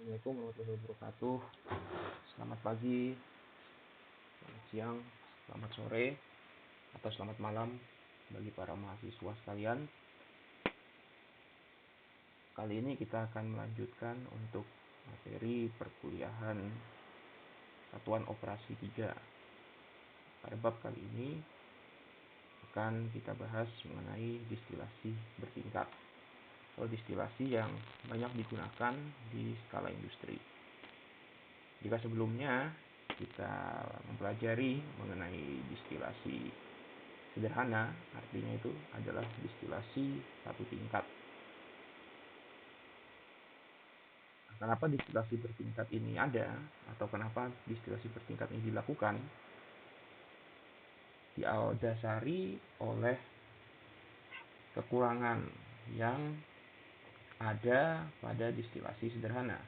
Assalamualaikum warahmatullahi wabarakatuh. Selamat pagi, selamat siang, selamat sore, atau selamat malam bagi para mahasiswa sekalian. Kali ini kita akan melanjutkan untuk materi perkuliahan Satuan Operasi 3. Pada bab kali ini akan kita bahas mengenai distilasi bertingkat atau distilasi yang banyak digunakan di skala industri. Jika sebelumnya kita mempelajari mengenai distilasi sederhana, artinya itu adalah distilasi satu tingkat. Kenapa distilasi bertingkat ini ada, atau kenapa distilasi bertingkat ini dilakukan? Didasari oleh kekurangan yang ada pada distilasi sederhana.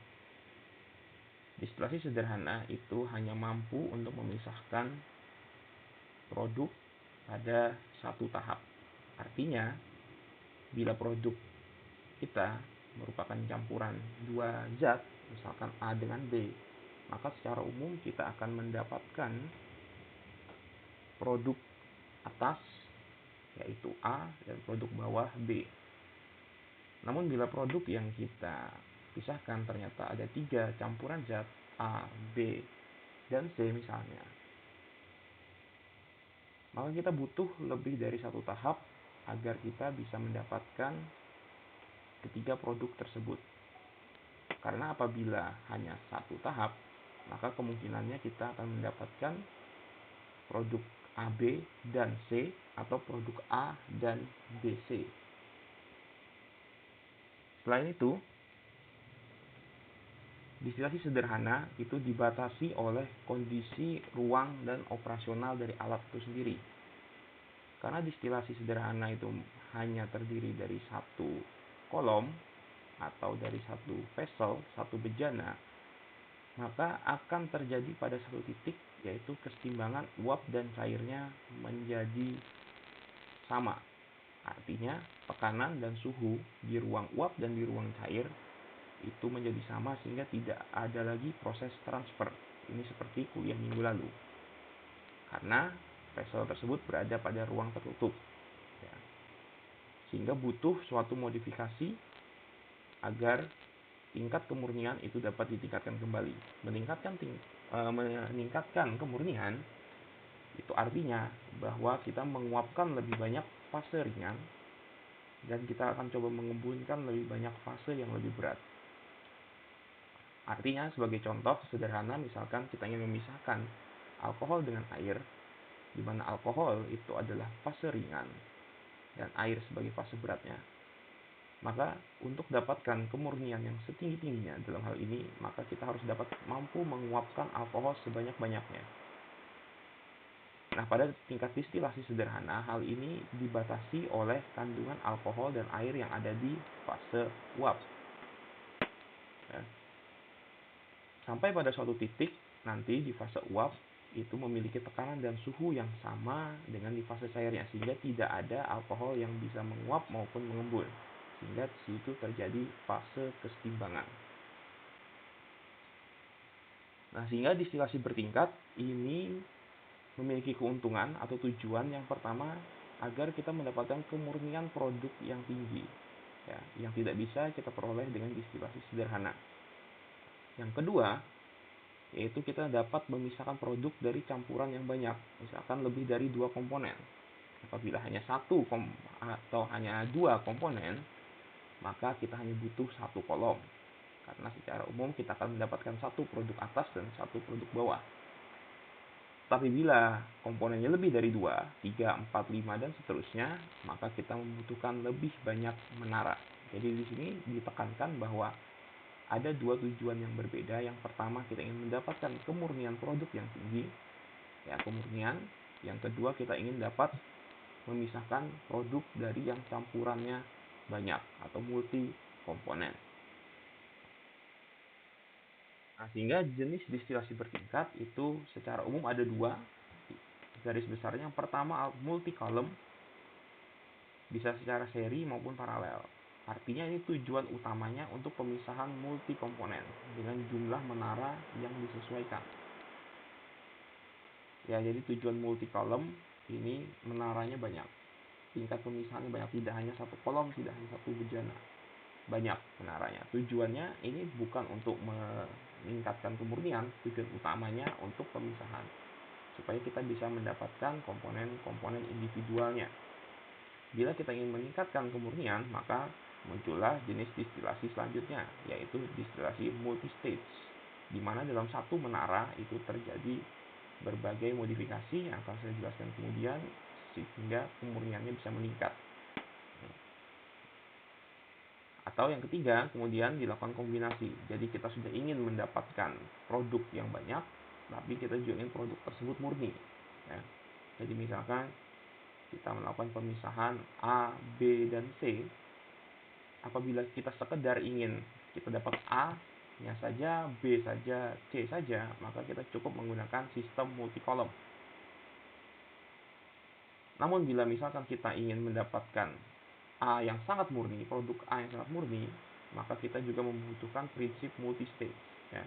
Distilasi sederhana itu hanya mampu untuk memisahkan produk pada satu tahap. Artinya, bila produk kita merupakan campuran dua zat, misalkan A dengan B, maka secara umum kita akan mendapatkan produk atas, yaitu A, dan produk bawah B. Namun bila produk yang kita pisahkan ternyata ada 3 campuran zat A, B, dan C misalnya, maka kita butuh lebih dari satu tahap agar kita bisa mendapatkan ketiga produk tersebut. Karena apabila hanya satu tahap, maka kemungkinannya kita akan mendapatkan produk AB dan C atau produk A dan BC. Selain itu, distilasi sederhana itu dibatasi oleh kondisi ruang dan operasional dari alat itu sendiri. Karena distilasi sederhana itu hanya terdiri dari satu kolom atau dari satu vessel, satu bejana, maka akan terjadi pada satu titik, yaitu kesetimbangan uap dan cairnya menjadi sama. Artinya, tekanan dan suhu di ruang uap dan di ruang cair itu menjadi sama sehingga tidak ada lagi proses transfer. Ini seperti kuliah minggu lalu. Karena vessel tersebut berada pada ruang tertutup. Ya. Sehingga butuh suatu modifikasi agar tingkat kemurnian itu dapat ditingkatkan kembali. Meningkatkan kemurnian itu artinya bahwa kita menguapkan lebih banyak fase ringan dan kita akan coba mengembunkan lebih banyak fase yang lebih berat. Artinya sebagai contoh sederhana, misalkan kita ingin memisahkan alkohol dengan air, di mana alkohol itu adalah fase ringan dan air sebagai fase beratnya. Maka untuk dapatkan kemurnian yang setinggi-tingginya dalam hal ini, maka kita harus dapat mampu menguapkan alkohol sebanyak-banyaknya. Nah, pada tingkat distilasi sederhana, hal ini dibatasi oleh kandungan alkohol dan air yang ada di fase uap. Ya. Sampai pada suatu titik nanti di fase uap itu memiliki tekanan dan suhu yang sama dengan di fase cairnya, sehingga tidak ada alkohol yang bisa menguap maupun mengembun, sehingga di situ terjadi fase kesetimbangan. Nah, sehingga distilasi bertingkat ini memiliki keuntungan atau tujuan yang pertama agar kita mendapatkan kemurnian produk yang tinggi, ya, yang tidak bisa kita peroleh dengan distilasi sederhana. Yang kedua, yaitu kita dapat memisahkan produk dari campuran yang banyak, misalkan lebih dari 2 komponen. Apabila hanya satu atau hanya 2 komponen, maka kita hanya butuh satu kolom, karena secara umum kita akan mendapatkan satu produk atas dan satu produk bawah. Tapi bila komponennya lebih dari 2, 3, 4, 5, dan seterusnya, maka kita membutuhkan lebih banyak menara. Jadi di sini ditekankan bahwa ada dua tujuan yang berbeda. Yang pertama, kita ingin mendapatkan kemurnian produk yang tinggi, ya, kemurnian. Yang kedua, kita ingin dapat memisahkan produk dari yang campurannya banyak atau multi komponen. Nah, sehingga jenis distilasi bertingkat itu secara umum ada dua. Garis besarnya, yang pertama multi column, bisa secara seri maupun paralel. Artinya ini tujuan utamanya untuk pemisahan multi komponen dengan jumlah menara yang disesuaikan. Ya, jadi tujuan multi kolom ini menaranya banyak. Tingkat pemisahannya banyak, tidak hanya satu kolom, tidak hanya satu bejana. Banyak menaranya. Tujuannya ini bukan untuk meningkatkan kemurnian, tujuan utamanya untuk pemisahan. Supaya kita bisa mendapatkan komponen-komponen individualnya. Bila kita ingin meningkatkan kemurnian, maka muncullah jenis distilasi selanjutnya, yaitu distilasi multistage, di mana dalam satu menara itu terjadi berbagai modifikasi yang akan saya jelaskan kemudian, sehingga kemurniannya bisa meningkat. Atau yang ketiga, kemudian dilakukan kombinasi. Jadi kita sudah ingin mendapatkan produk yang banyak, tapi kita juga ingin produk tersebut murni. Ya. Jadi misalkan kita melakukan pemisahan A, B, dan C. Apabila kita sekedar ingin kita dapat A-nya saja, B saja, C saja, maka kita cukup menggunakan sistem multi-kolom. Namun bila misalkan kita ingin mendapatkan A yang sangat murni, produk A yang sangat murni, maka kita juga membutuhkan prinsip multi-stage. Ya.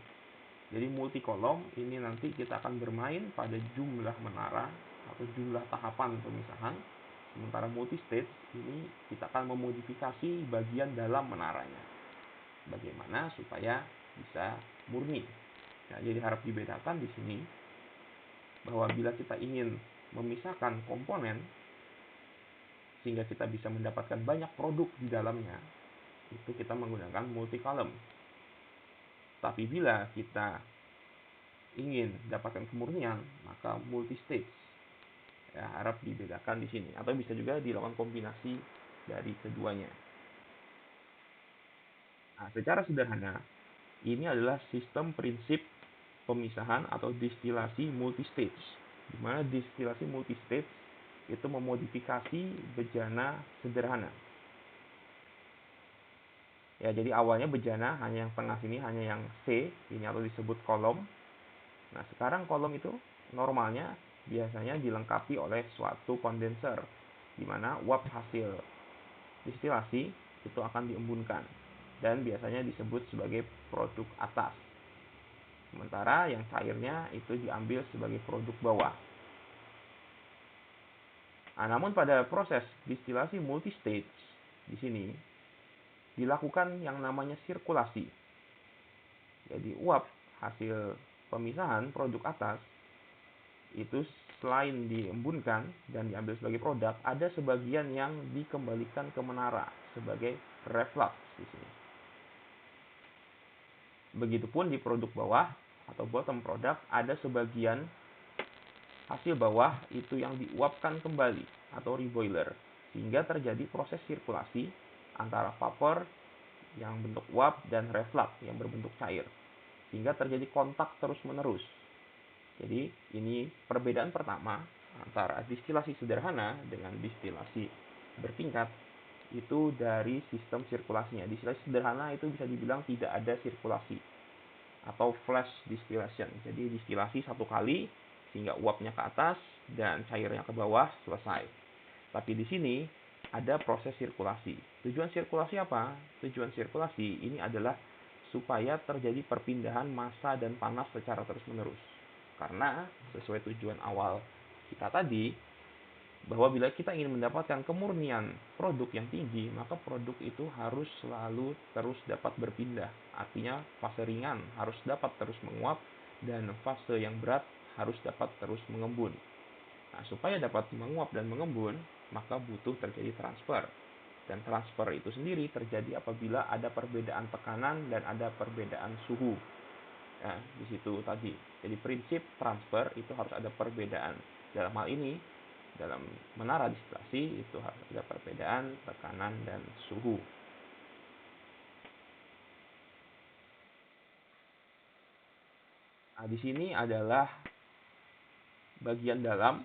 Jadi multi-kolom ini nanti kita akan bermain pada jumlah menara atau jumlah tahapan pemisahan. Sementara multi-stage ini kita akan memodifikasi bagian dalam menaranya. Bagaimana supaya bisa murni. Ya, jadi harap dibedakan di sini bahwa bila kita ingin memisahkan komponen sehingga kita bisa mendapatkan banyak produk di dalamnya, itu kita menggunakan multi-column. Tapi bila kita ingin dapatkan kemurnian, maka multi-stage. Ya, harap dibedakan di sini. Atau bisa juga dilakukan kombinasi dari keduanya. Nah, secara sederhana, ini adalah sistem prinsip pemisahan atau distilasi multistage. Di mana distilasi multistage itu memodifikasi bejana sederhana. Ya, jadi awalnya bejana hanya yang tengah sini, hanya yang C, ini atau disebut kolom. Nah, sekarang kolom itu normalnya biasanya dilengkapi oleh suatu kondenser, di mana uap hasil distilasi itu akan diembunkan dan biasanya disebut sebagai produk atas. Sementara yang cairnya itu diambil sebagai produk bawah. Nah, namun pada proses distilasi multistage di sini dilakukan yang namanya sirkulasi. Jadi uap hasil pemisahan produk atas itu selain diembunkan dan diambil sebagai produk, ada sebagian yang dikembalikan ke menara sebagai reflux di sini. Begitupun di produk bawah atau bottom product, ada sebagian hasil bawah itu yang diuapkan kembali atau reboiler, sehingga terjadi proses sirkulasi antara vapor yang bentuk uap dan reflux yang berbentuk cair, sehingga terjadi kontak terus-menerus. Jadi ini perbedaan pertama antara distilasi sederhana dengan distilasi bertingkat itu dari sistem sirkulasinya. Distilasi sederhana itu bisa dibilang tidak ada sirkulasi atau flash distillation. Jadi distilasi satu kali sehingga uapnya ke atas dan cairnya ke bawah, selesai. Tapi di sini ada proses sirkulasi. Tujuan sirkulasi apa? Tujuan sirkulasi ini adalah supaya terjadi perpindahan massa dan panas secara terus-menerus. Karena sesuai tujuan awal kita tadi, bahwa bila kita ingin mendapatkan kemurnian produk yang tinggi, maka produk itu harus selalu terus dapat berpindah. Artinya fase ringan harus dapat terus menguap dan fase yang berat harus dapat terus mengembun. Nah, supaya dapat menguap dan mengembun, maka butuh terjadi transfer. Dan transfer itu sendiri terjadi apabila ada perbedaan tekanan dan ada perbedaan suhu. Ya, di situ tadi. Jadi prinsip transfer itu harus ada perbedaan. Dalam hal ini, dalam menara distilasi itu harus ada perbedaan tekanan dan suhu. Nah, di sini adalah bagian dalam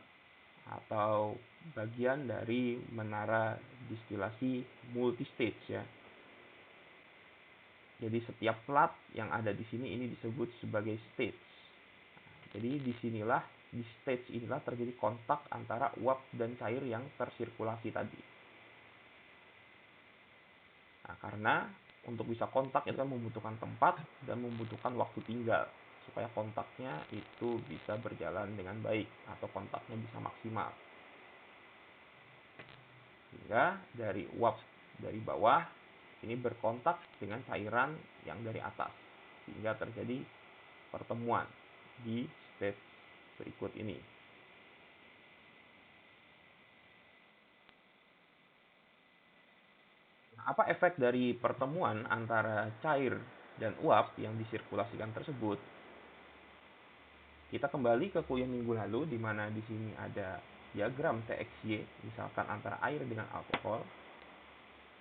atau bagian dari menara distilasi multistage ya. Jadi setiap plat yang ada di sini ini disebut sebagai stage. Jadi disinilah di stage inilah terjadi kontak antara uap dan cair yang tersirkulasi tadi. Karena untuk bisa kontak itu kan membutuhkan tempat dan membutuhkan waktu tinggal supaya kontaknya itu bisa berjalan dengan baik atau kontaknya bisa maksimal. Sehingga dari uap dari bawah ini berkontak dengan cairan yang dari atas sehingga terjadi pertemuan di step berikut ini. Apa efek dari pertemuan antara cair dan uap yang disirkulasikan tersebut? Kita kembali ke kuliah minggu lalu di mana di sini ada diagram TXY misalkan antara air dengan alkohol.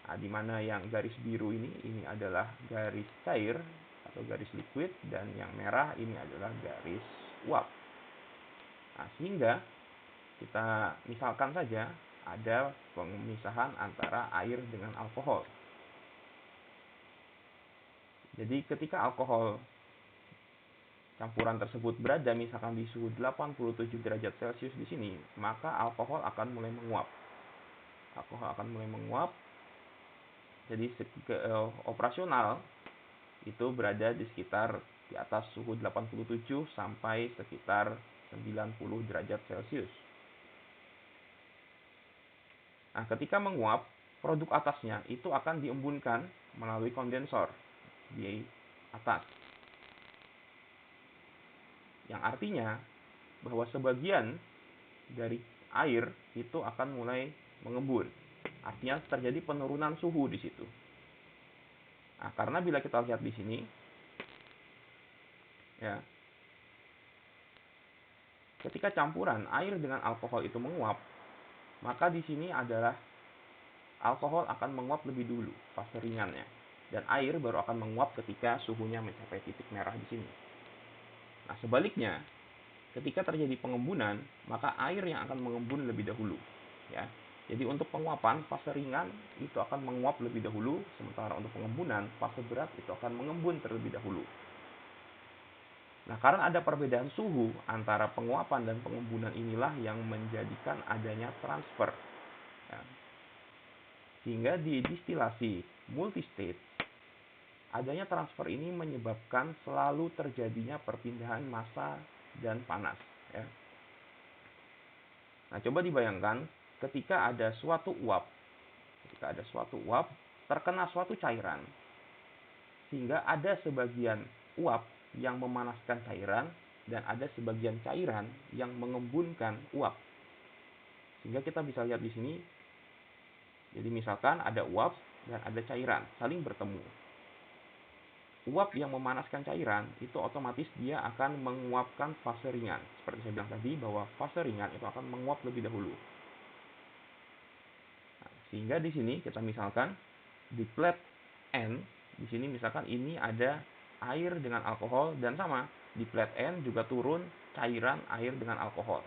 Nah, di mana yang garis biru ini adalah garis cair atau garis liquid dan yang merah ini adalah garis uap. Nah, sehingga kita misalkan saja ada pemisahan antara air dengan alkohol. Jadi ketika alkohol campuran tersebut berada misalkan di suhu 87 derajat Celcius di sini, maka alkohol akan mulai menguap. Alkohol akan mulai menguap. Jadi operasional itu berada di sekitar di atas suhu 87 sampai sekitar 90 derajat Celcius. Nah, ketika menguap, produk atasnya itu akan diembunkan melalui kondensor di atas. Yang artinya bahwa sebagian dari air itu akan mulai mengembun. Artinya terjadi penurunan suhu di situ. Nah, karena bila kita lihat di sini, ya, ketika campuran air dengan alkohol itu menguap, maka di sini adalah alkohol akan menguap lebih dulu fase ringannya, dan air baru akan menguap ketika suhunya mencapai titik merah di sini. Nah, sebaliknya, ketika terjadi pengembunan, maka air yang akan mengembun lebih dahulu, ya. Jadi untuk penguapan fase ringan itu akan menguap lebih dahulu, sementara untuk pengembunan fase berat itu akan mengembun terlebih dahulu. Nah, karena ada perbedaan suhu antara penguapan dan pengembunan inilah yang menjadikan adanya transfer. Ya. Sehingga di distilasi multistate, adanya transfer ini menyebabkan selalu terjadinya perpindahan massa dan panas. Ya. Nah, coba dibayangkan ketika ada suatu uap terkena suatu cairan, sehingga ada sebagian uap yang memanaskan cairan dan ada sebagian cairan yang mengembunkan uap. Sehingga kita bisa lihat di sini, jadi misalkan ada uap dan ada cairan saling bertemu. Uap yang memanaskan cairan itu otomatis dia akan menguapkan fase ringan. Seperti saya bilang tadi bahwa fase ringan itu akan menguap lebih dahulu. Nah, sehingga di sini kita misalkan di plate N, di sini misalkan ini ada air dengan alkohol dan sama di plate N juga turun cairan air dengan alkohol.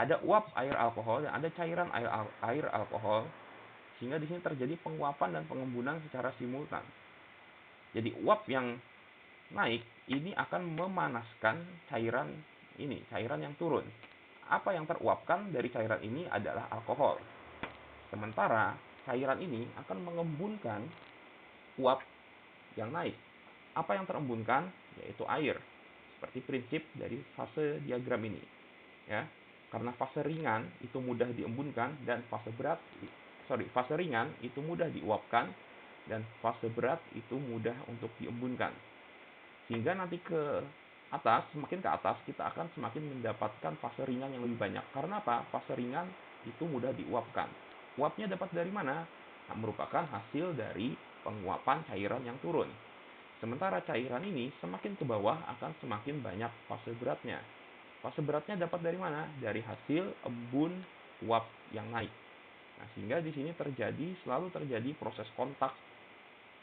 Ada uap air alkohol dan ada cairan air alkohol, sehingga di sini terjadi penguapan dan pengembunan secara simultan. Jadi uap yang naik ini akan memanaskan cairan yang turun. Apa yang teruapkan dari cairan ini adalah alkohol. Sementara cairan ini akan mengembunkan uap yang naik. Apa yang terembunkan yaitu air. Seperti prinsip dari fase diagram ini. Ya. Karena fase ringan itu mudah diembunkan dan fase ringan itu mudah diuapkan dan fase berat itu mudah untuk diembunkan. Sehingga nanti semakin ke atas kita akan semakin mendapatkan fase ringan yang lebih banyak. Karena apa? Fase ringan itu mudah diuapkan. Uapnya dapat dari mana? Nah, merupakan hasil dari penguapan cairan yang turun. Sementara cairan ini semakin ke bawah akan semakin banyak fase beratnya. Fase beratnya dapat dari mana? Dari hasil embun uap yang naik. Nah, sehingga di sini selalu terjadi proses kontak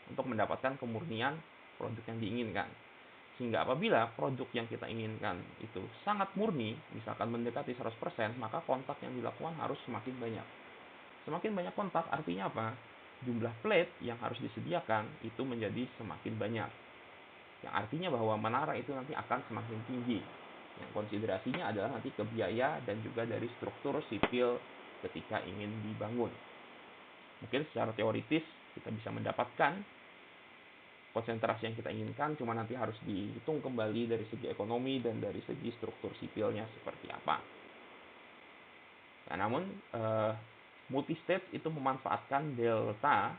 untuk mendapatkan kemurnian produk yang diinginkan. Sehingga apabila produk yang kita inginkan itu sangat murni, misalkan mendekati 100%, maka kontak yang dilakukan harus semakin banyak. Semakin banyak kontak artinya apa? Jumlah plate yang harus disediakan itu menjadi semakin banyak. Yang artinya bahwa menara itu nanti akan semakin tinggi. Yang konsiderasinya adalah nanti ke biaya dan juga dari struktur sipil ketika ingin dibangun. Mungkin secara teoritis kita bisa mendapatkan konsentrasi yang kita inginkan, cuma nanti harus dihitung kembali dari segi ekonomi dan dari segi struktur sipilnya seperti apa. Nah, namun multistage itu memanfaatkan delta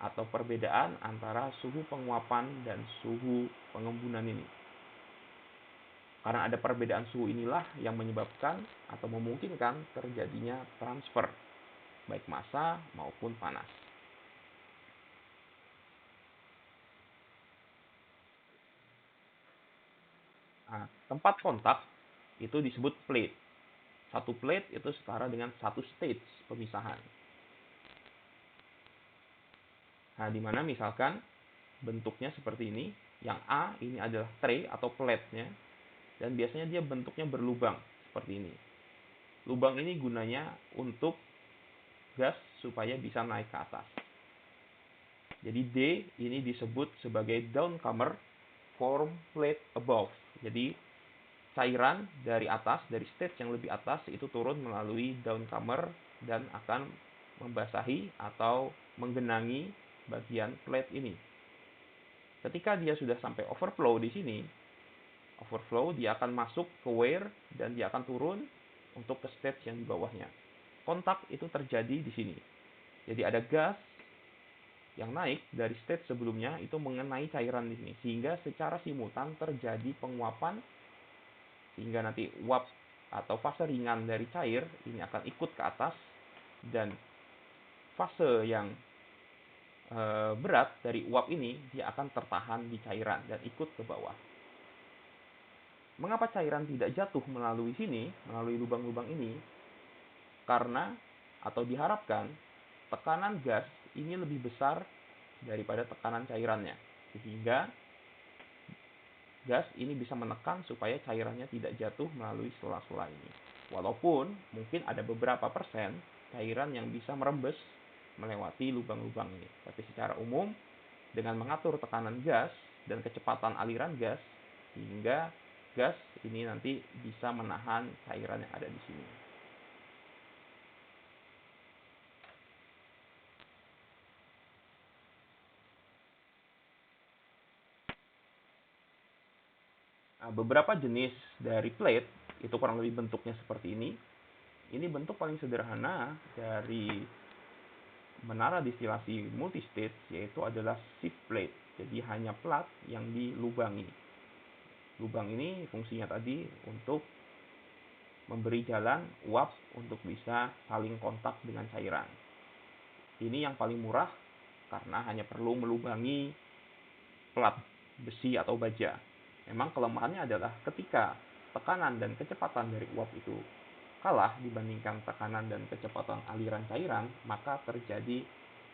atau perbedaan antara suhu penguapan dan suhu pengembunan ini. Karena ada perbedaan suhu inilah yang menyebabkan atau memungkinkan terjadinya transfer, baik massa maupun panas. Nah, tempat kontak itu disebut plate. Satu plate itu setara dengan satu stage pemisahan. Nah, di mana misalkan bentuknya seperti ini, yang A ini adalah tray atau plate-nya, dan biasanya dia bentuknya berlubang seperti ini. Lubang ini gunanya untuk gas supaya bisa naik ke atas. Jadi D ini disebut sebagai downcomer form plate above. Jadi cairan dari atas, dari stage yang lebih atas itu turun melalui downcomer dan akan membasahi atau menggenangi bagian plate ini. Ketika dia sudah sampai overflow di sini, overflow dia akan masuk ke wear dan dia akan turun untuk ke stage yang di bawahnya. Kontak itu terjadi di sini. Jadi ada gas yang naik dari stage sebelumnya itu mengenai cairan di sini, sehingga secara simultan terjadi penguapan, sehingga nanti uap atau fase ringan dari cair ini akan ikut ke atas, dan fase yang berat dari uap ini dia akan tertahan di cairan dan ikut ke bawah. Mengapa cairan tidak jatuh melalui sini, melalui lubang-lubang ini? Karena atau diharapkan tekanan gas ini lebih besar daripada tekanan cairannya, sehingga gas ini bisa menekan supaya cairannya tidak jatuh melalui sela-sela ini. Walaupun mungkin ada beberapa persen cairan yang bisa merembes melewati lubang-lubang ini, tapi secara umum dengan mengatur tekanan gas dan kecepatan aliran gas, hingga gas ini nanti bisa menahan cairan yang ada di sini. Nah, beberapa jenis dari plate itu kurang lebih bentuknya seperti ini. Ini bentuk paling sederhana dari menara distilasi multistage, yaitu adalah shift plate. Jadi hanya plat yang dilubangi. Lubang ini fungsinya tadi untuk memberi jalan uap untuk bisa saling kontak dengan cairan. Ini yang paling murah karena hanya perlu melubangi plat besi atau baja. Memang kelemahannya adalah ketika tekanan dan kecepatan dari uap itu kalah dibandingkan tekanan dan kecepatan aliran cairan, maka terjadi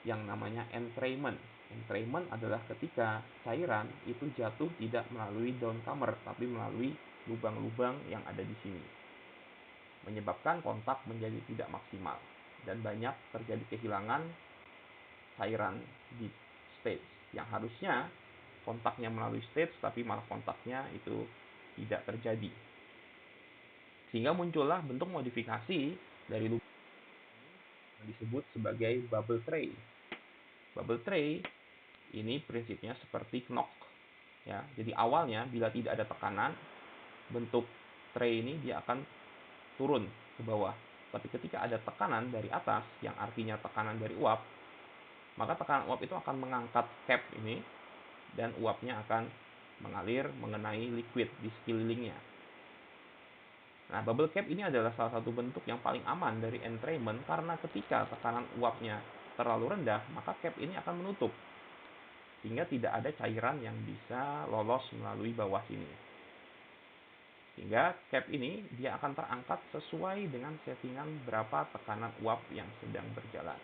yang namanya entrainment. Entrainment adalah ketika cairan itu jatuh tidak melalui downcomer, tapi melalui lubang-lubang yang ada di sini, menyebabkan kontak menjadi tidak maksimal dan banyak terjadi kehilangan cairan di stage yang harusnya kontaknya melalui stage, tapi malah kontaknya itu tidak terjadi, sehingga muncullah bentuk modifikasi dari lubang yang disebut sebagai bubble tray. Bubble tray ini prinsipnya seperti knock, ya. Jadi awalnya bila tidak ada tekanan, bentuk tray ini dia akan turun ke bawah. Tapi ketika ada tekanan dari atas, yang artinya tekanan dari uap, maka tekanan uap itu akan mengangkat cap ini dan uapnya akan mengalir mengenai liquid di sekelilingnya. Nah, bubble cap ini adalah salah satu bentuk yang paling aman dari entrainment, karena ketika tekanan uapnya terlalu rendah, maka cap ini akan menutup, sehingga tidak ada cairan yang bisa lolos melalui bawah sini. Sehingga cap ini dia akan terangkat sesuai dengan settingan berapa tekanan uap yang sedang berjalan.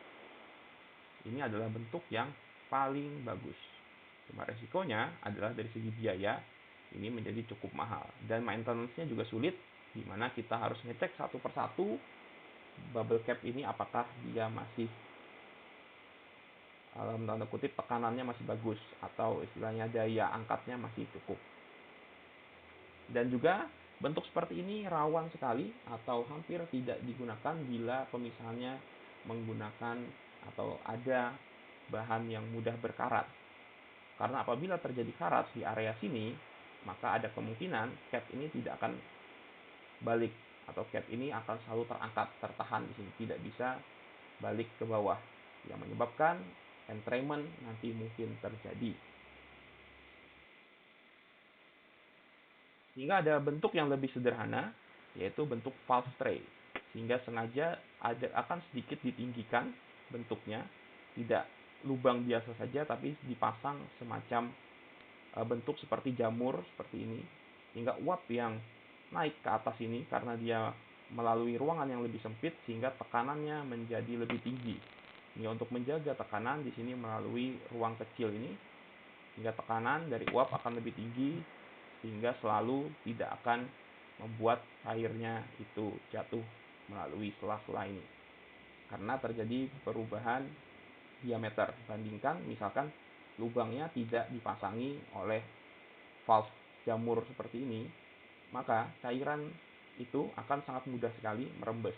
Ini adalah bentuk yang paling bagus. Cuma resikonya adalah dari segi biaya, ini menjadi cukup mahal. Dan maintenance-nya juga sulit, di mana kita harus ngecek satu persatu bubble cap ini apakah dia masih, dalam tanda kutip, tekanannya masih bagus, atau istilahnya daya angkatnya masih cukup. Dan juga bentuk seperti ini rawan sekali atau hampir tidak digunakan bila pemisahannya menggunakan atau ada bahan yang mudah berkarat. Karena apabila terjadi karat di area sini, maka ada kemungkinan cap ini tidak akan balik, atau cap ini akan selalu terangkat, tertahan di sini, tidak bisa balik ke bawah, yang menyebabkan entrainment nanti mungkin terjadi. Hingga ada bentuk yang lebih sederhana, yaitu bentuk valve tray, sehingga sengaja akan sedikit ditinggikan bentuknya, tidak lubang biasa saja, tapi dipasang semacam bentuk seperti jamur seperti ini, hingga uap yang naik ke atas ini karena dia melalui ruangan yang lebih sempit, sehingga tekanannya menjadi lebih tinggi. Hingga untuk menjaga tekanan di sini melalui ruang kecil ini, hingga tekanan dari uap akan lebih tinggi, sehingga selalu tidak akan membuat airnya itu jatuh melalui sela-sela ini. Karena terjadi perubahan diameter, bandingkan misalkan lubangnya tidak dipasangi oleh valve jamur seperti ini, maka cairan itu akan sangat mudah sekali merembes.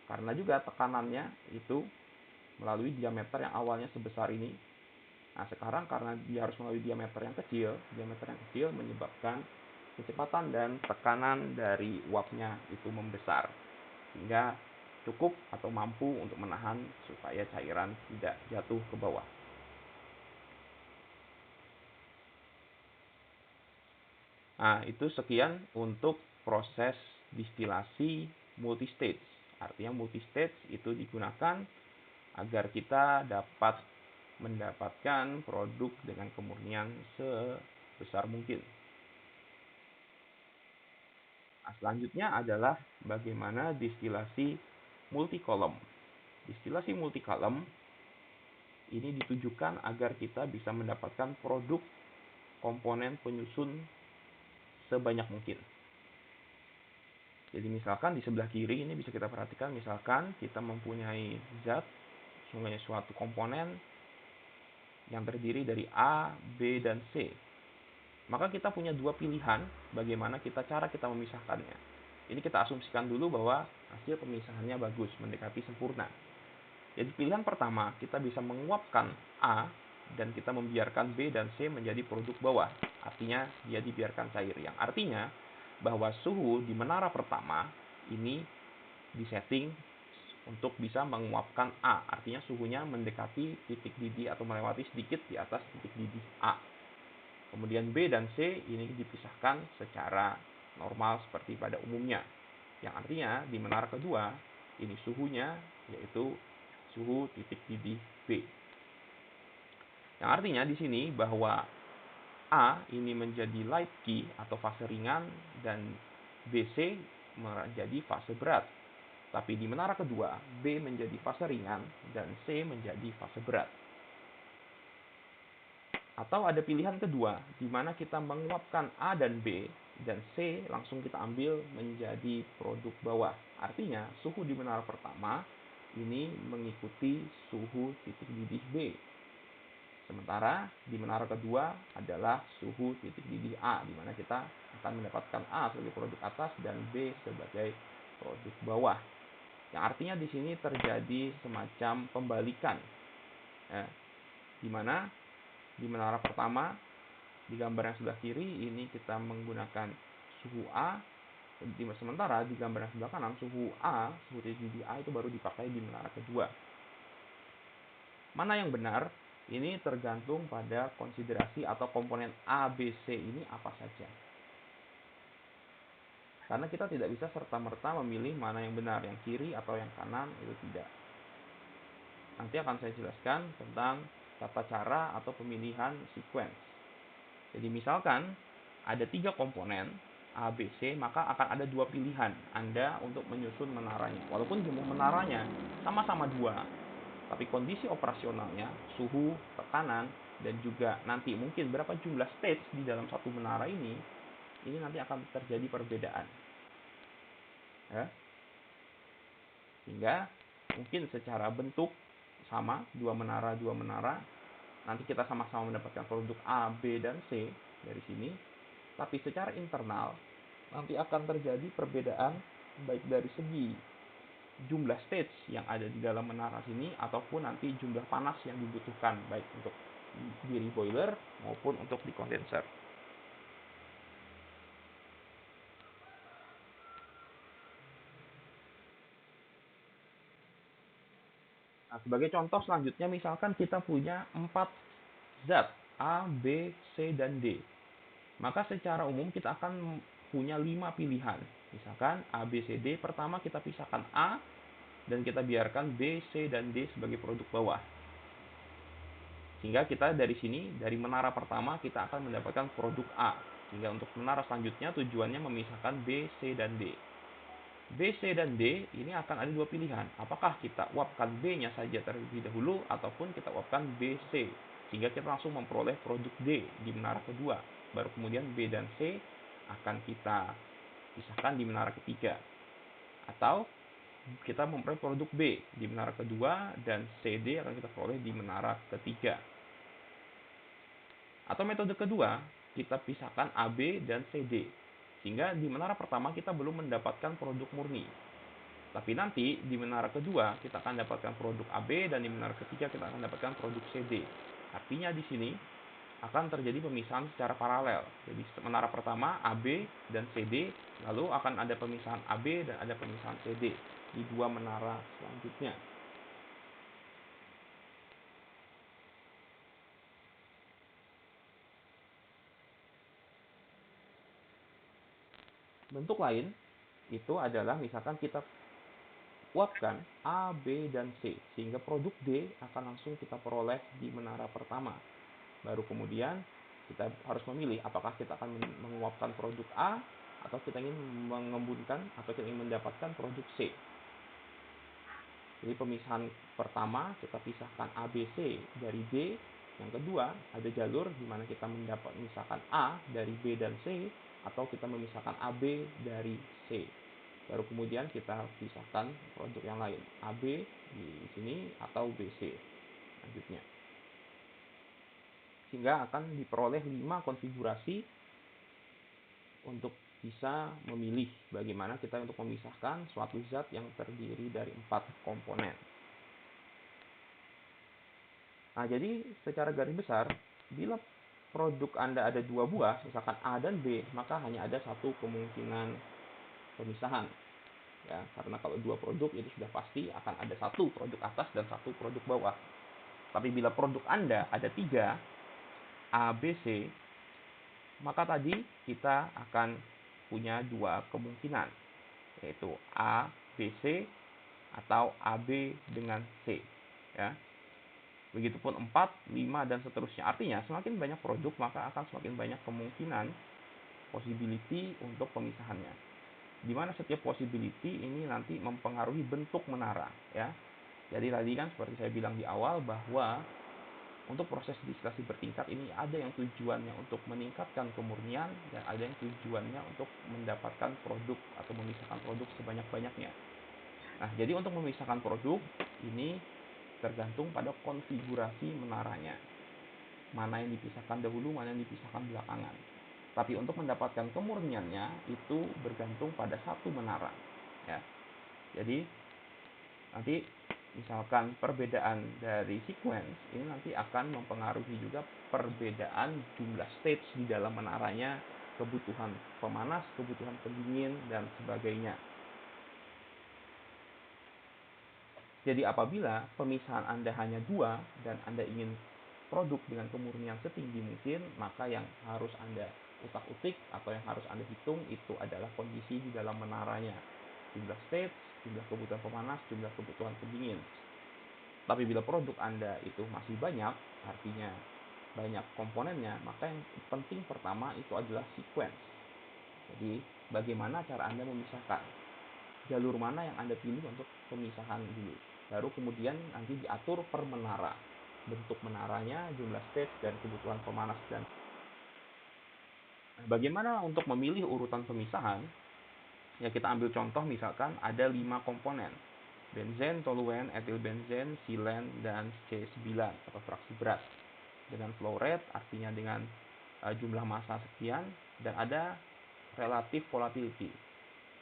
Karena juga tekanannya itu melalui diameter yang awalnya sebesar ini. Nah, sekarang karena dia harus melalui diameter yang kecil menyebabkan kecepatan dan tekanan dari uapnya itu membesar, sehingga cukup atau mampu untuk menahan supaya cairan tidak jatuh ke bawah. Nah, itu sekian untuk proses distilasi multistage. Artinya multistage itu digunakan agar kita dapat mendapatkan produk dengan kemurnian sebesar mungkin. Nah, selanjutnya adalah bagaimana distilasi multikolom. Distilasi multikolom ini ditujukan agar kita bisa mendapatkan produk komponen penyusun sebanyak mungkin. Jadi misalkan di sebelah kiri ini bisa kita perhatikan, misalkan kita mempunyai zat, suatu komponen yang terdiri dari A, B, dan C. Maka kita punya dua pilihan bagaimana cara kita memisahkannya. Ini kita asumsikan dulu bahwa hasil pemisahannya bagus, mendekati sempurna. Jadi pilihan pertama, kita bisa menguapkan A dan kita membiarkan B dan C menjadi produk bawah. Artinya dia dibiarkan cair, yang artinya bahwa suhu di menara pertama ini disetting untuk bisa menguapkan A. Artinya suhunya mendekati titik didih atau melewati sedikit di atas titik didih A. Kemudian B dan C ini dipisahkan secara normal seperti pada umumnya. Yang artinya di menara kedua ini suhunya yaitu suhu titik didih B. Yang artinya di sini bahwa A ini menjadi light key atau fase ringan dan BC menjadi fase berat. Tapi di menara kedua, B menjadi fase ringan dan C menjadi fase berat. Atau ada pilihan kedua, di mana kita menguapkan A dan B, dan C langsung kita ambil menjadi produk bawah. Artinya, suhu di menara pertama ini mengikuti suhu titik didih B. Sementara di menara kedua adalah suhu titik didih A, di mana kita akan mendapatkan A sebagai produk atas dan B sebagai produk bawah. Yang artinya di sini terjadi semacam pembalikan, ya, di mana di menara pertama di gambar yang sebelah kiri ini kita menggunakan suhu A, sementara di gambar yang sebelah kanan suhu titik didih A itu baru dipakai di menara kedua. Mana yang benar? Ini tergantung pada konsiderasi atau komponen A, B, C ini apa saja. Karena kita tidak bisa serta-merta memilih mana yang benar, yang kiri atau yang kanan, itu tidak. Nanti akan saya jelaskan tentang tata cara atau pemilihan sequence. Jadi misalkan ada 3 komponen A, B, C, maka akan ada 2 pilihan Anda untuk menyusun menaranya. Walaupun jumlah menaranya sama-sama 2, tapi kondisi operasionalnya, suhu, tekanan, dan juga nanti mungkin berapa jumlah stage di dalam satu menara ini nanti akan terjadi perbedaan. Ya. Sehingga mungkin secara bentuk sama, dua menara, nanti kita sama-sama mendapatkan produk A, B, dan C dari sini. Tapi secara internal, nanti akan terjadi perbedaan baik dari segi jumlah stage yang ada di dalam menara sini ataupun nanti jumlah panas yang dibutuhkan baik untuk di boiler maupun untuk di kondenser. Nah, sebagai contoh selanjutnya misalkan kita punya 4 zat A, B, C, dan D. Maka secara umum kita akan punya 5 pilihan. Misalkan A, B, C, D. Pertama kita pisahkan A dan kita biarkan B, C, dan D sebagai produk bawah. Sehingga kita dari sini, dari menara pertama kita akan mendapatkan produk A. Sehingga untuk menara selanjutnya tujuannya memisahkan B, C, dan D. B, C, dan D ini akan ada dua pilihan. Apakah kita uapkan B-nya saja terlebih dahulu ataupun kita uapkan B, C. Sehingga kita langsung memperoleh produk D di menara kedua. Baru kemudian B dan C akan kita pisahkan di menara ketiga. Atau kita memperoleh produk B di menara kedua dan CD akan kita peroleh di menara ketiga. Atau metode kedua, kita pisahkan AB dan CD. Sehingga di menara pertama kita belum mendapatkan produk murni. Tapi nanti di menara kedua kita akan dapatkan produk AB dan di menara ketiga kita akan dapatkan produk CD. Artinya di sini akan terjadi pemisahan secara paralel. Jadi menara pertama AB dan CD, lalu akan ada pemisahan AB dan ada pemisahan CD di dua menara selanjutnya. Bentuk lain itu adalah misalkan kita uapkan A, B, dan C sehingga produk D akan langsung kita peroleh di menara pertama. Baru kemudian kita harus memilih apakah kita akan menguapkan produk A atau kita ingin mengembunkan atau kita ingin mendapatkan produk C. Jadi pemisahan pertama kita pisahkan A, B, C dari D. Yang kedua ada jalur di mana kita mendapat misalkan A dari B dan C atau kita memisahkan AB dari C. Baru kemudian kita pisahkan produk yang lain, AB di sini atau BC lanjutnya. Sehingga akan diperoleh 5 konfigurasi untuk bisa memilih bagaimana kita untuk memisahkan suatu zat yang terdiri dari 4 komponen. Nah, jadi secara garis besar, bila produk Anda ada 2 buah, misalkan A dan B, maka hanya ada satu kemungkinan pemisahan. Ya, karena kalau 2 produk itu sudah pasti akan ada satu produk atas dan satu produk bawah. Tapi bila produk Anda ada 3 A, B, C, maka tadi kita akan punya 2 kemungkinan, yaitu A, B, C atau AB dengan C. Ya. Begitupun 4, 5, dan seterusnya. Artinya semakin banyak produk maka akan semakin banyak kemungkinan possibility untuk pemisahannya. Di mana setiap possibility ini nanti mempengaruhi bentuk menara, ya. Jadi tadi kan seperti saya bilang di awal bahwa untuk proses distilasi bertingkat ini ada yang tujuannya untuk meningkatkan kemurnian dan ada yang tujuannya untuk mendapatkan produk atau memisahkan produk sebanyak-banyaknya. Nah, jadi untuk memisahkan produk ini tergantung pada konfigurasi menaranya. Mana yang dipisahkan dahulu, mana yang dipisahkan belakangan. Tapi untuk mendapatkan kemurniannya itu bergantung pada satu menara. Ya. Jadi nanti misalkan perbedaan dari sequence ini nanti akan mempengaruhi juga perbedaan jumlah stage di dalam menaranya, kebutuhan pemanas, kebutuhan pendingin, dan sebagainya. Jadi apabila pemisahan Anda hanya 2 dan Anda ingin produk dengan kemurnian setinggi mungkin, maka yang harus Anda utak-utik atau yang harus Anda hitung itu adalah kondisi di dalam menaranya. Jumlah stage, jumlah kebutuhan pemanas, jumlah kebutuhan pendingin. Tapi bila produk Anda itu masih banyak, artinya banyak komponennya, maka yang penting pertama itu adalah sequence. Jadi bagaimana cara Anda memisahkan? Jalur mana yang Anda pilih untuk pemisahan dulu. Baru kemudian nanti diatur per menara. Bentuk menaranya, jumlah stage, dan kebutuhan pemanas. Dan bagaimana untuk memilih urutan pemisahan? Ya kita ambil contoh misalkan ada 5 komponen. Benzen, toluen, etilbenzen, silen, dan C9 atau fraksi berat. Dengan flow rate artinya dengan jumlah massa sekian dan ada relative volatility.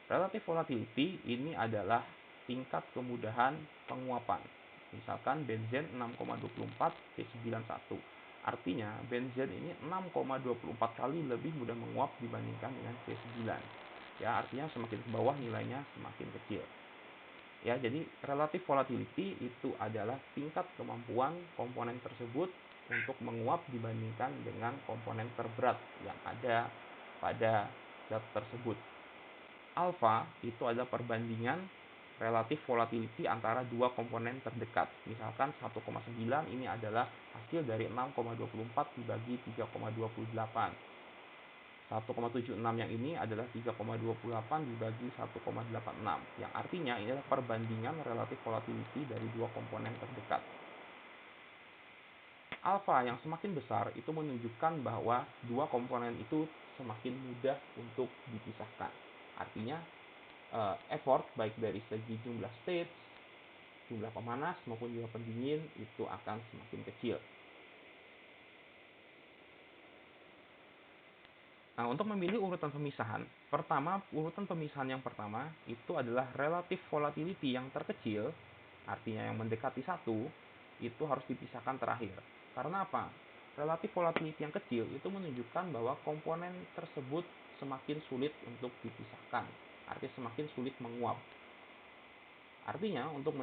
Relative volatility ini adalah tingkat kemudahan penguapan. Misalkan benzen 6,24 C91. Artinya benzen ini 6,24 kali lebih mudah menguap dibandingkan dengan C9. Ya, artinya semakin ke bawah nilainya semakin kecil. Ya, jadi relative volatility itu adalah tingkat kemampuan komponen tersebut untuk menguap dibandingkan dengan komponen terberat yang ada pada zat tersebut. Alpha itu adalah perbandingan relatif volatility antara dua komponen terdekat. Misalkan 1,9 ini adalah hasil dari 6,24 dibagi 3,28. 1,76 yang ini adalah 3,28 dibagi 1,86, yang artinya ini adalah perbandingan relatif volatility dari dua komponen terdekat. Alfa yang semakin besar itu menunjukkan bahwa dua komponen itu semakin mudah untuk dipisahkan. Artinya effort baik dari segi jumlah states, jumlah pemanas maupun jumlah pendingin itu akan semakin kecil. Nah, untuk memilih urutan pemisahan, urutan pemisahan yang pertama itu adalah relative volatility yang terkecil, artinya yang mendekati 1, itu harus dipisahkan terakhir. Karena apa? Relative volatility yang kecil itu menunjukkan bahwa komponen tersebut semakin sulit untuk dipisahkan, artinya semakin sulit menguap. Artinya, untuk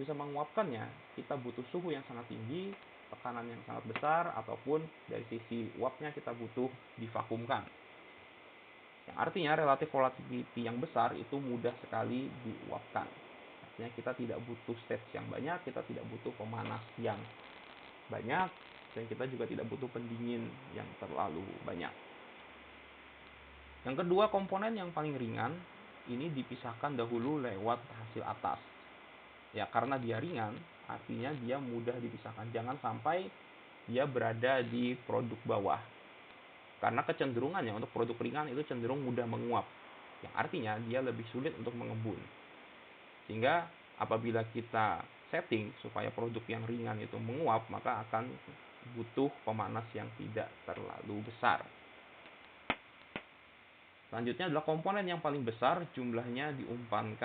bisa menguapkannya, kita butuh suhu yang sangat tinggi, tekanan yang sangat besar, ataupun dari sisi uapnya kita butuh divakumkan. Yang artinya relatif volatility yang besar itu mudah sekali diuapkan. Artinya kita tidak butuh stage yang banyak, kita tidak butuh pemanas yang banyak, dan kita juga tidak butuh pendingin yang terlalu banyak. Yang kedua, komponen yang paling ringan ini dipisahkan dahulu lewat hasil atas. Ya, karena dia ringan, artinya dia mudah dipisahkan. Jangan sampai dia berada di produk bawah. Karena kecenderungannya untuk produk ringan itu cenderung mudah menguap. Yang artinya dia lebih sulit untuk mengembun. Sehingga apabila kita setting supaya produk yang ringan itu menguap, maka akan butuh pemanas yang tidak terlalu besar. Selanjutnya adalah komponen yang paling besar jumlahnya diumpan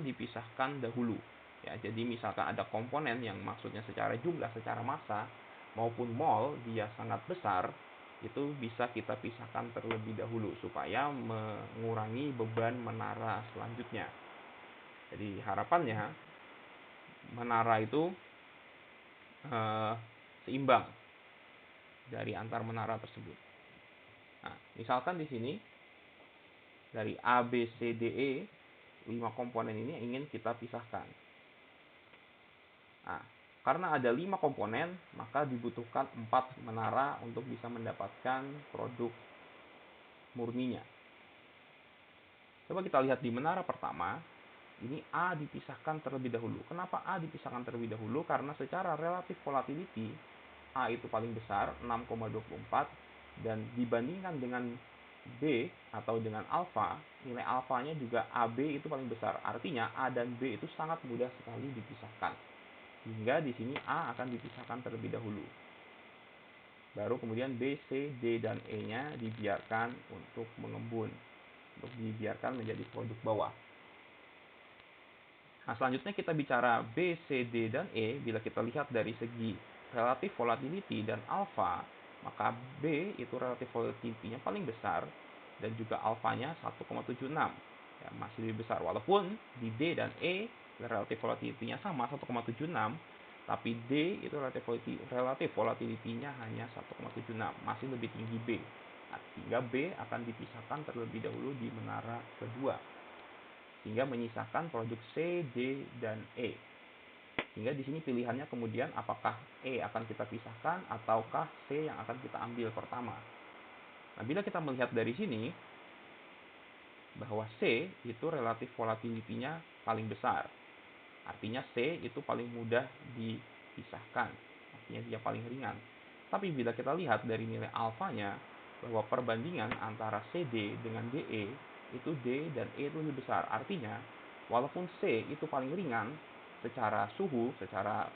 dipisahkan dahulu. Ya, jadi misalkan ada komponen yang maksudnya secara jumlah, secara massa maupun mol dia sangat besar, itu bisa kita pisahkan terlebih dahulu supaya mengurangi beban menara selanjutnya. Jadi harapannya menara itu seimbang dari antar menara tersebut. Nah, misalkan di sini dari A, B, C, D, E 5 komponen ini ingin kita pisahkan. Nah, karena ada 5 komponen, maka dibutuhkan 4 menara untuk bisa mendapatkan produk murninya. Coba kita lihat di menara pertama, ini A dipisahkan terlebih dahulu. Kenapa A dipisahkan terlebih dahulu? Karena secara relatif volatility, A itu paling besar, 6,24, dan dibandingkan dengan B atau dengan alfa, nilai alfanya juga AB itu paling besar. Artinya A dan B itu sangat mudah sekali dipisahkan. Hingga di sini A akan dipisahkan terlebih dahulu. Baru kemudian B, C, D, dan E-nya dibiarkan untuk mengembun. Untuk dibiarkan menjadi produk bawah. Nah, selanjutnya kita bicara B, C, D, dan E. Bila kita lihat dari segi relatif volatility dan alfa, maka B itu relatif volatility-nya paling besar dan juga alfanya 1,76. Ya, masih lebih besar. Walaupun di D dan E relatif volatility-nya sama 1,76, tapi D itu relatif volatility-nya hanya 1,76, masih lebih tinggi B. Sehingga B akan dipisahkan terlebih dahulu di menara kedua, sehingga menyisakan produk C, D, dan E. Sehingga di sini pilihannya kemudian apakah E akan kita pisahkan ataukah C yang akan kita ambil pertama. Nah, bila kita melihat dari sini bahwa C itu relatif volatility-nya paling besar. Artinya C itu paling mudah dipisahkan. Artinya dia paling ringan. Tapi bila kita lihat dari nilai alfanya, bahwa perbandingan antara CD dengan DE itu D dan E itu lebih besar. Artinya, walaupun C itu paling ringan secara suhu, secara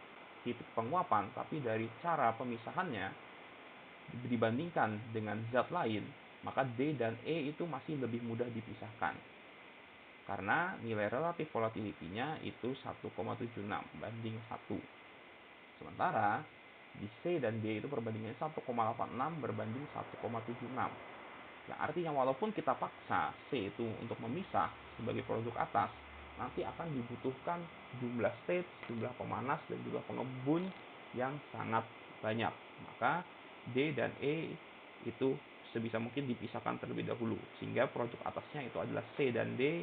titik penguapan, tapi dari cara pemisahannya dibandingkan dengan zat lain, maka D dan E itu masih lebih mudah dipisahkan. karena nilai relatif volatility-nya itu 1,76 banding 1. Sementara di C dan D itu perbandingannya 1,86 berbanding 1,76. Yang artinya walaupun kita paksa C itu untuk memisah sebagai produk atas, nanti akan dibutuhkan jumlah stage, jumlah pemanas, dan jumlah pengembun yang sangat banyak. Maka D dan E itu sebisa mungkin dipisahkan terlebih dahulu, sehingga produk atasnya itu adalah C dan D,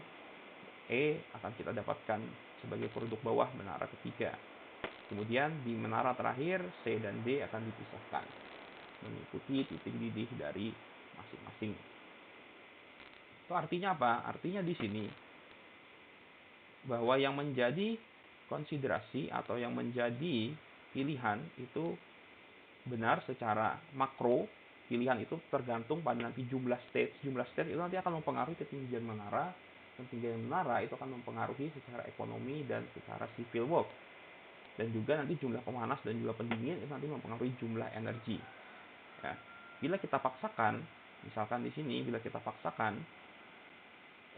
E akan kita dapatkan sebagai produk bawah menara ketiga. Kemudian di menara terakhir C dan D akan dipisahkan mengikuti titik didih dari masing-masing. Itu artinya apa? Artinya di sini bahwa yang menjadi konsiderasi atau yang menjadi pilihan itu benar secara makro. Pilihan itu tergantung pada nanti jumlah stage. Jumlah stage itu nanti akan mempengaruhi ketinggian menara. Ketinggian menara itu akan mempengaruhi secara ekonomi dan secara civil work. Dan juga nanti jumlah pemanas dan jumlah pendingin itu nanti mempengaruhi jumlah energi. Ya. Bila kita paksakan, misalkan di sini, bila kita paksakan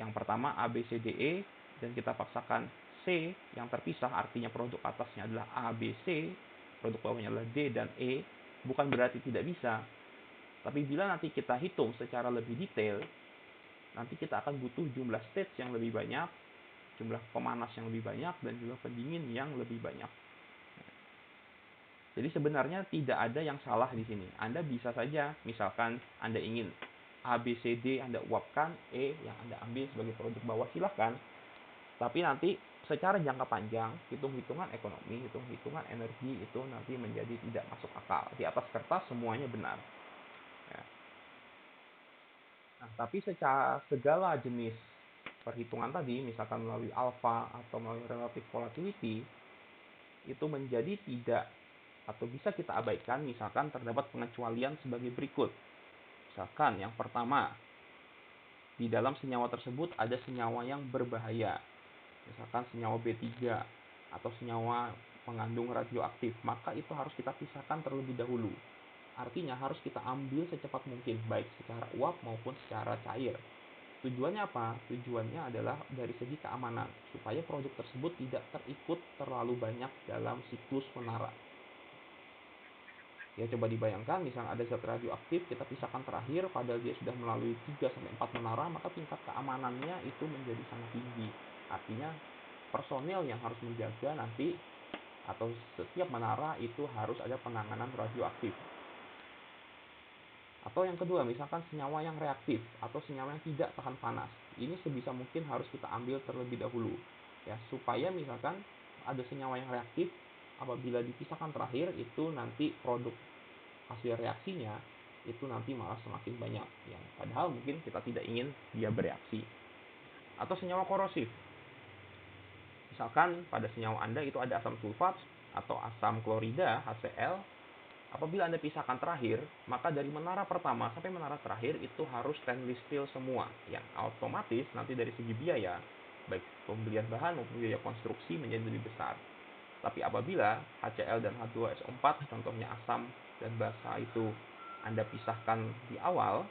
yang pertama A, B, C, D, E, dan kita paksakan C yang terpisah, artinya produk atasnya adalah A, B, C, produk bawahnya adalah D dan E, bukan berarti tidak bisa. Tapi bila nanti kita hitung secara lebih detail, nanti kita akan butuh jumlah stage yang lebih banyak, jumlah pemanas yang lebih banyak, dan jumlah pendingin yang lebih banyak. Jadi sebenarnya tidak ada yang salah di sini. Anda bisa saja, misalkan Anda ingin A, B, C, D Anda uapkan, E yang Anda ambil sebagai produk bawah, silahkan. Tapi nanti secara jangka panjang, hitung-hitungan ekonomi, hitung-hitungan energi itu nanti menjadi tidak masuk akal. Di atas kertas semuanya benar. Ya. Nah, tapi secara segala jenis perhitungan tadi, misalkan melalui alpha atau melalui relative volatility, itu menjadi tidak atau bisa kita abaikan misalkan terdapat pengecualian sebagai berikut. Misalkan yang pertama, di dalam senyawa tersebut ada senyawa yang berbahaya. Misalkan senyawa B3 atau senyawa mengandung radioaktif, maka itu harus kita pisahkan terlebih dahulu. Artinya harus kita ambil secepat mungkin, baik secara uap maupun secara cair. Tujuannya apa? Tujuannya adalah dari segi keamanan, supaya produk tersebut tidak terikut terlalu banyak dalam siklus menara. Ya coba dibayangkan, misalnya ada zat radioaktif, kita pisahkan terakhir, padahal dia sudah melalui 3-4 menara, maka tingkat keamanannya itu menjadi sangat tinggi. Artinya personel yang harus menjaga nanti atau setiap menara itu harus ada penanganan radioaktif. Atau yang kedua, misalkan senyawa yang reaktif atau senyawa yang tidak tahan panas. Ini sebisa mungkin harus kita ambil terlebih dahulu. Ya, supaya misalkan ada senyawa yang reaktif, apabila dipisahkan terakhir, itu nanti produk hasil reaksinya itu nanti malah semakin banyak. Yang padahal mungkin kita tidak ingin dia bereaksi. Atau senyawa korosif. Misalkan pada senyawa Anda itu ada asam sulfat atau asam klorida, HCl. Apabila Anda pisahkan terakhir, maka dari menara pertama sampai menara terakhir itu harus stainless steel semua, yang otomatis nanti dari segi biaya, baik pembelian bahan maupun biaya konstruksi menjadi lebih besar. Tapi apabila HCl dan H2SO4, contohnya asam dan basa itu Anda pisahkan di awal,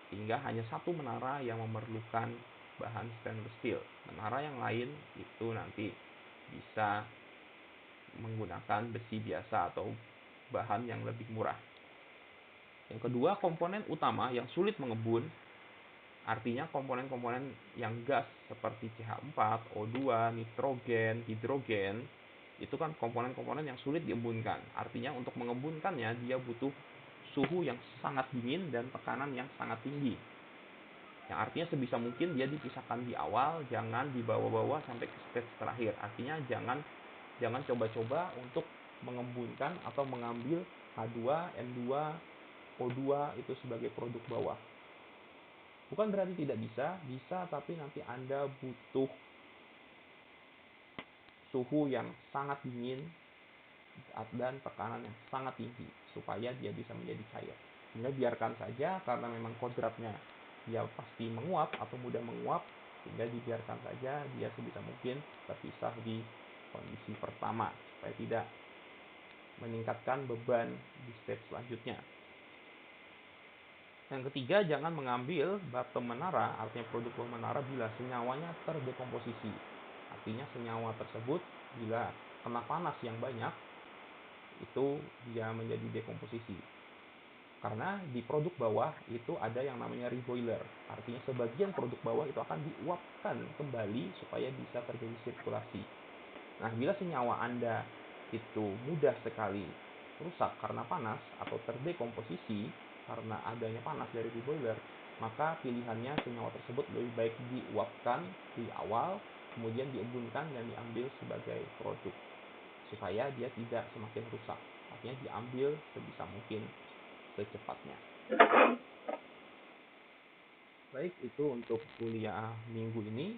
sehingga hanya satu menara yang memerlukan bahan stainless steel. Menara yang lain itu nanti bisa menggunakan besi biasa atau bahan yang lebih murah. Yang kedua, komponen utama yang sulit mengebun, artinya komponen-komponen yang gas seperti CH4, O2, nitrogen, hidrogen, itu kan komponen-komponen yang sulit diembunkan. Artinya untuk mengebunkannya dia butuh suhu yang sangat dingin dan tekanan yang sangat tinggi. Yang artinya sebisa mungkin dia dipisahkan di awal, jangan dibawa-bawa sampai ke stage terakhir. Artinya jangan coba-coba untuk mengembunkan atau mengambil H2, N2, O2 itu sebagai produk bawah. Bukan berarti tidak bisa, bisa, tapi nanti Anda butuh suhu yang sangat dingin dan tekanan yang sangat tinggi supaya dia bisa menjadi cair. Sehingga biarkan saja, karena memang kodratnya dia pasti menguap atau mudah menguap, sehingga dibiarkan saja dia sebisa mungkin terpisah di kondisi pertama supaya tidak meningkatkan beban di stage selanjutnya. Yang ketiga, jangan mengambil bottom menara, artinya produk bawah menara, bila senyawanya terdekomposisi. Artinya senyawa tersebut bila kena panas yang banyak, itu dia menjadi dekomposisi. Karena di produk bawah itu ada yang namanya reboiler. Artinya sebagian produk bawah itu akan diuapkan kembali supaya bisa terjadi sirkulasi. Nah, bila senyawa Anda itu mudah sekali rusak karena panas atau terdekomposisi karena adanya panas dari reboiler, maka pilihannya senyawa tersebut lebih baik diuapkan di awal, kemudian diembunkan dan diambil sebagai produk supaya dia tidak semakin rusak. Artinya diambil sebisa mungkin secepatnya. Baik, itu untuk kuliah minggu ini.